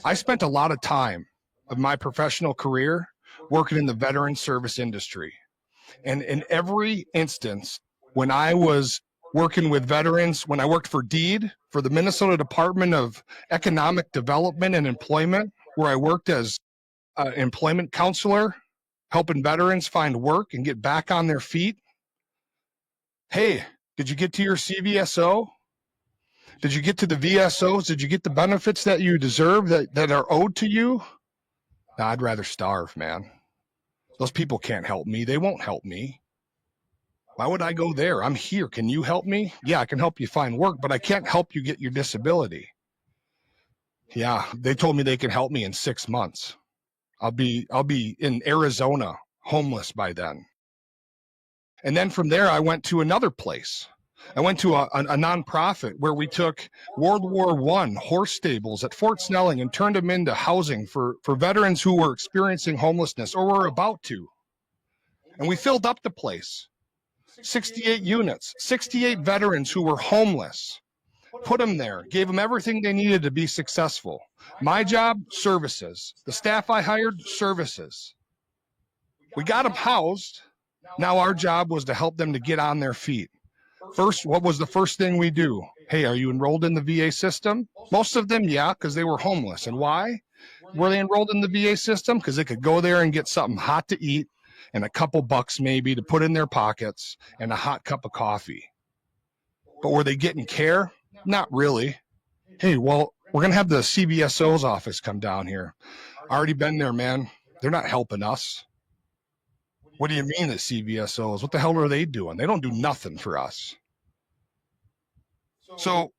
I spent a lot of time of my professional career working in the veteran service industry. And in every instance, when I was working with veterans, when I worked for DEED, for the Minnesota Department of Economic Development and Employment, where I worked as an employment counselor, helping veterans find work and get back on their feet. Hey, did you get to your CVSO? Did you get to the VSOs? Did you get the benefits that you deserve that are owed to you? No, I'd rather starve, man. Those people can't help me. They won't help me. Why would I go there? I'm here. Can you help me? Yeah, I can help you find work, but I can't help you get your disability. Yeah, they told me they can help me in 6 months. I'll be in Arizona, homeless by then. And then from there, I went to another place. I went to a nonprofit where we took World War I horse stables at Fort Snelling and turned them into housing for veterans who were experiencing homelessness or were about to. And we filled up the place. 68 units, 68 veterans who were homeless. Put them there, gave them everything they needed to be successful. My job, services. The staff I hired, services. We got them housed. Now our job was to help them to get on their feet. First, what was the first thing we do? Hey, are you enrolled in the VA system? Most of them, yeah, because they were homeless. And why were they enrolled in the VA system? Because they could go there and get something hot to eat and a couple bucks maybe to put in their pockets and a hot cup of coffee. But were they getting care? Not really. Hey, well, we're going to have the CVSO's office come down here. Already been there, man. They're not helping us. What do you mean the CVSOs? What the hell are they doing? They don't do nothing for us. So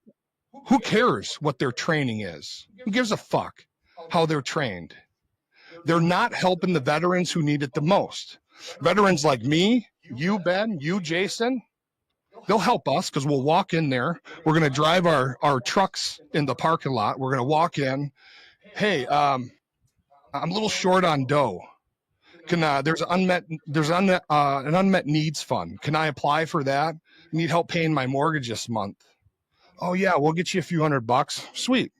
who cares what their training is? Who gives a fuck how they're trained? They're not helping the veterans who need it the most. Veterans like me, you, Ben, you, Jason, they'll help us because we'll walk in there. We're going to drive our trucks in the parking lot. We're going to walk in. Hey, I'm a little short on dough. There's an unmet needs fund. Can I apply for that? I need help paying my mortgage this month. Oh yeah, we'll get you a few $100. Sweet.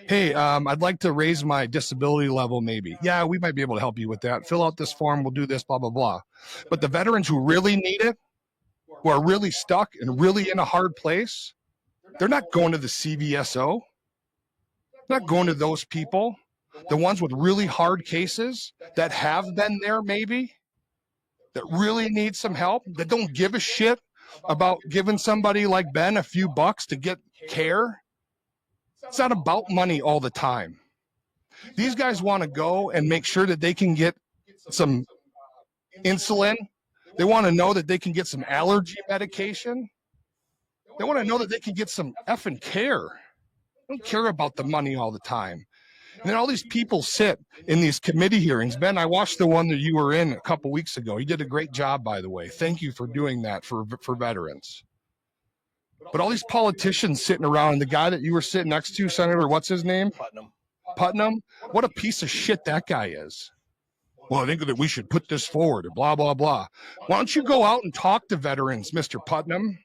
Hey, I'd like to raise my disability level maybe. Yeah, we might be able to help you with that. Fill out this form. We'll do this, blah, blah, blah. But the veterans who really need it, who are really stuck and really in a hard place, they're not going to the CVSO. They're not going to those people. The ones with really hard cases that have been there maybe, that really need some help, that don't give a shit about giving somebody like Ben a few bucks to get care. It's not about money all the time. These guys want to go and make sure that they can get some insulin. They want to know that they can get some allergy medication. They want to know that they can get some effing care. They don't care about the money all the time. And then all these people sit in these committee hearings. Ben, I watched the one that you were in a couple weeks ago. You did a great job, by the way. Thank you for doing that for veterans. But all these politicians sitting around, and the guy that you were sitting next to, Senator, what's his name? Putnam. What a piece of shit that guy is. Well, I think that we should put this forward, blah, blah, blah. Why don't you go out and talk to veterans, Mr. Putnam?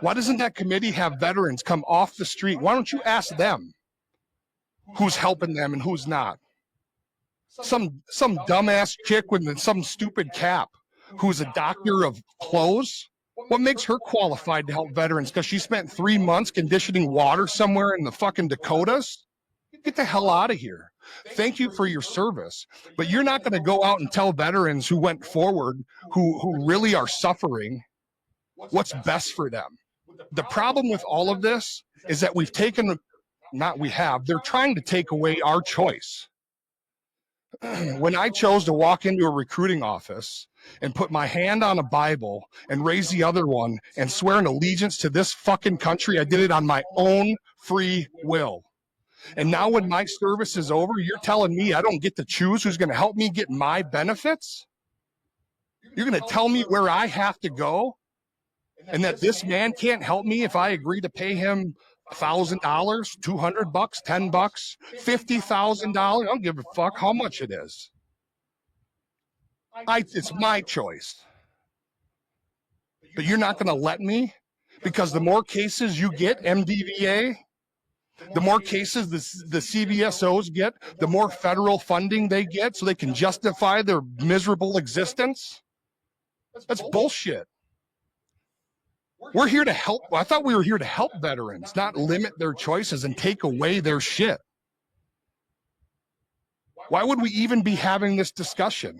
Why doesn't that committee have veterans come off the street? Why don't you ask them who's helping them and who's not? Some dumbass chick with some stupid cap who's a doctor of clothes. What makes her qualified to help veterans? Because she spent 3 months conditioning water somewhere in the fucking Dakotas? Get the hell out of here. Thank you for your service. But you're not going to go out and tell veterans who went forward, who really are suffering, what's best for them. The problem with all of this is that we've taken, they're trying to take away our choice. When I chose to walk into a recruiting office and put my hand on a Bible and raise the other one and swear an allegiance to this fucking country, I did it on my own free will. And now when my service is over, you're telling me I don't get to choose who's going to help me get my benefits? You're going to tell me where I have to go? And that this man can't help me if I agree to pay him $1,000, $200, $10, $50,000? I don't give a fuck how much it is. It's my choice. But you're not going to let me? Because the more cases you get, MDVA, The more cases the CVSOs get, the more federal funding they get so they can justify their miserable existence. That's bullshit. We're here to help. I thought we were here to help veterans, not limit their choices and take away their shit. Why would we even be having this discussion?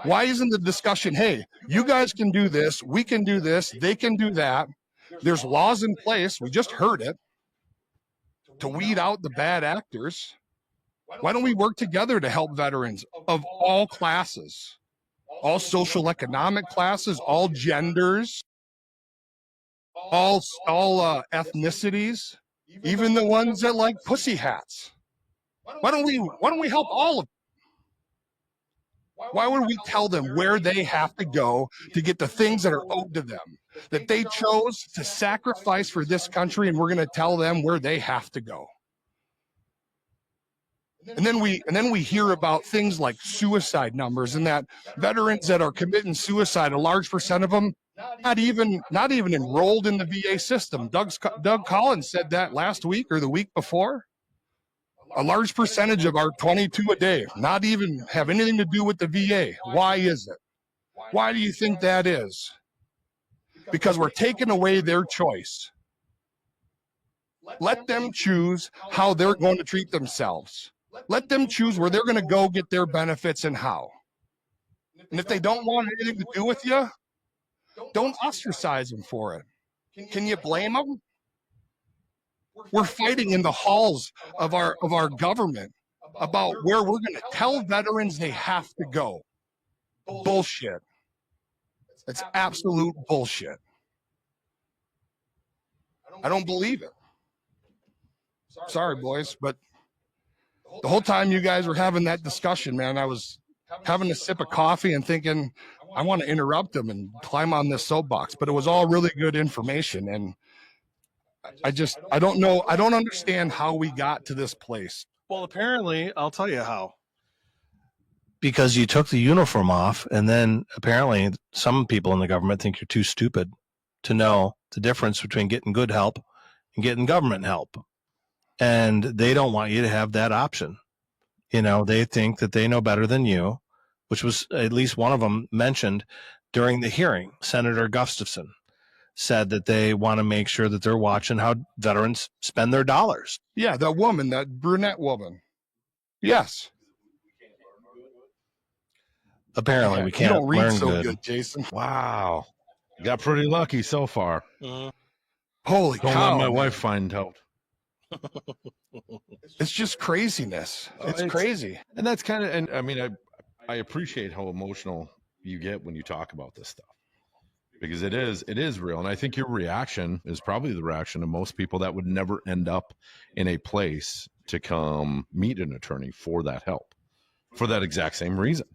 Why isn't the discussion, hey, you guys can do this, we can do this, they can do that. There's laws in place, we just heard it, to weed out the bad actors. Why don't we work together to help veterans of all classes, all social economic classes, all genders, all ethnicities, even the ones that like pussy hats? Why don't we help all of them? Why would we tell them where they have to go to get the things that are owed to them, that they chose to sacrifice for this country, and we're going to tell them where they have to go? And then we hear about things like suicide numbers, and that veterans that are committing suicide, a large percent of them not even enrolled in the VA system. Doug Collins said that last week or the week before. A large percentage of our 22 a day not even have anything to do with the VA. Why is it? Why do you think that is? Because we're taking away their choice. Let them choose how they're going to treat themselves. Let them choose where they're going to go get their benefits and how. And if they don't want anything to do with you, don't ostracize them for it. Can you blame them? We're fighting in the halls of our government about where we're going to tell veterans they have to go. Bullshit. It's absolute bullshit. I don't believe it. Sorry, boys, but the whole time you guys were having that discussion, man, I was having a sip of coffee and thinking, I want to interrupt them and climb on this soapbox, but it was all really good information. And I don't know. I don't understand how we got to this place. Well, apparently, I'll tell you how. Because you took the uniform off, and then apparently some people in the government think you're too stupid to know the difference between getting good help and getting government help. And they don't want you to have that option. You know, they think that they know better than you, which was at least one of them mentioned during the hearing. Senator Gustafson said that they want to make sure that they're watching how veterans spend their dollars. Yeah, that woman, that brunette woman. Yes. Apparently, we can't you don't read learn so good, Jason. Wow. You got pretty lucky so far. Holy Don't cow. let my wife find out. It's just craziness. It's crazy. And that's kind of, and I mean, I appreciate how emotional you get when you talk about this stuff. Because it is real. And I think your reaction is probably the reaction of most people that would never end up in a place to come meet an attorney for that help, for that exact same reason,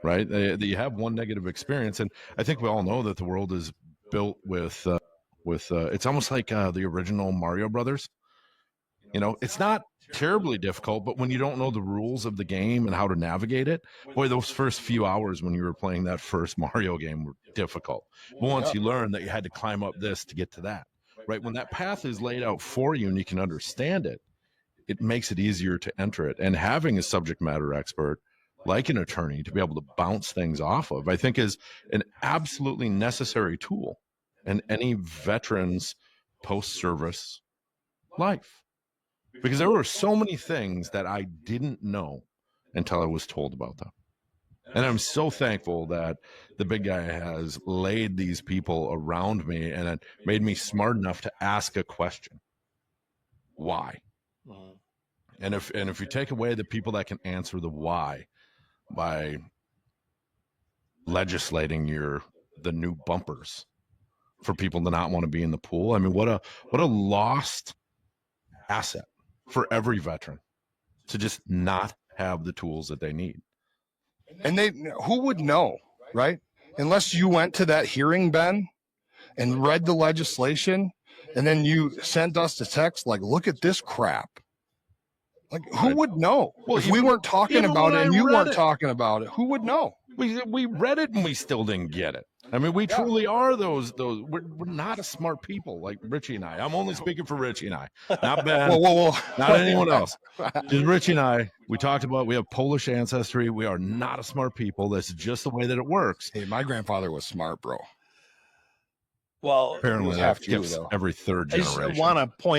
right? You have one negative experience. And I think we all know that the world is built with it's almost like the original Mario Brothers. You know, it's not terribly difficult, but when you don't know the rules of the game and how to navigate it, boy, those first few hours when you were playing that first Mario game were difficult. But once you learn that you had to climb up this to get to that, right? When that path is laid out for you and you can understand it, it makes it easier to enter it. And having a subject matter expert like an attorney to be able to bounce things off of, I think is an absolutely necessary tool in any veteran's post-service life. Because there were so many things that I didn't know until I was told about them. And I'm so thankful that the big guy has laid these people around me and it made me smart enough to ask a question. Why? And if you take away the people that can answer the why by legislating the new bumpers for people to not want to be in the pool, I mean, what a lost asset for every veteran to just not have the tools that they need. And who would know, right? Unless you went to that hearing, Ben, and read the legislation, and then you sent us the text like, look at this crap. Like, who would know? Well, if we weren't talking about it and you weren't talking about it, who would know? We read it and we still didn't get it. I mean, we truly are those. We're not a smart people like Richie and I. I'm only speaking for Richie and I, not Ben, Whoa. not anyone else. Just Richie and I. We talked about we have Polish ancestry. We are not a smart people. That's just the way that it works. Hey, my grandfather was smart, bro. Well, Apparently, have that to, skips though. every third I just generation. want to point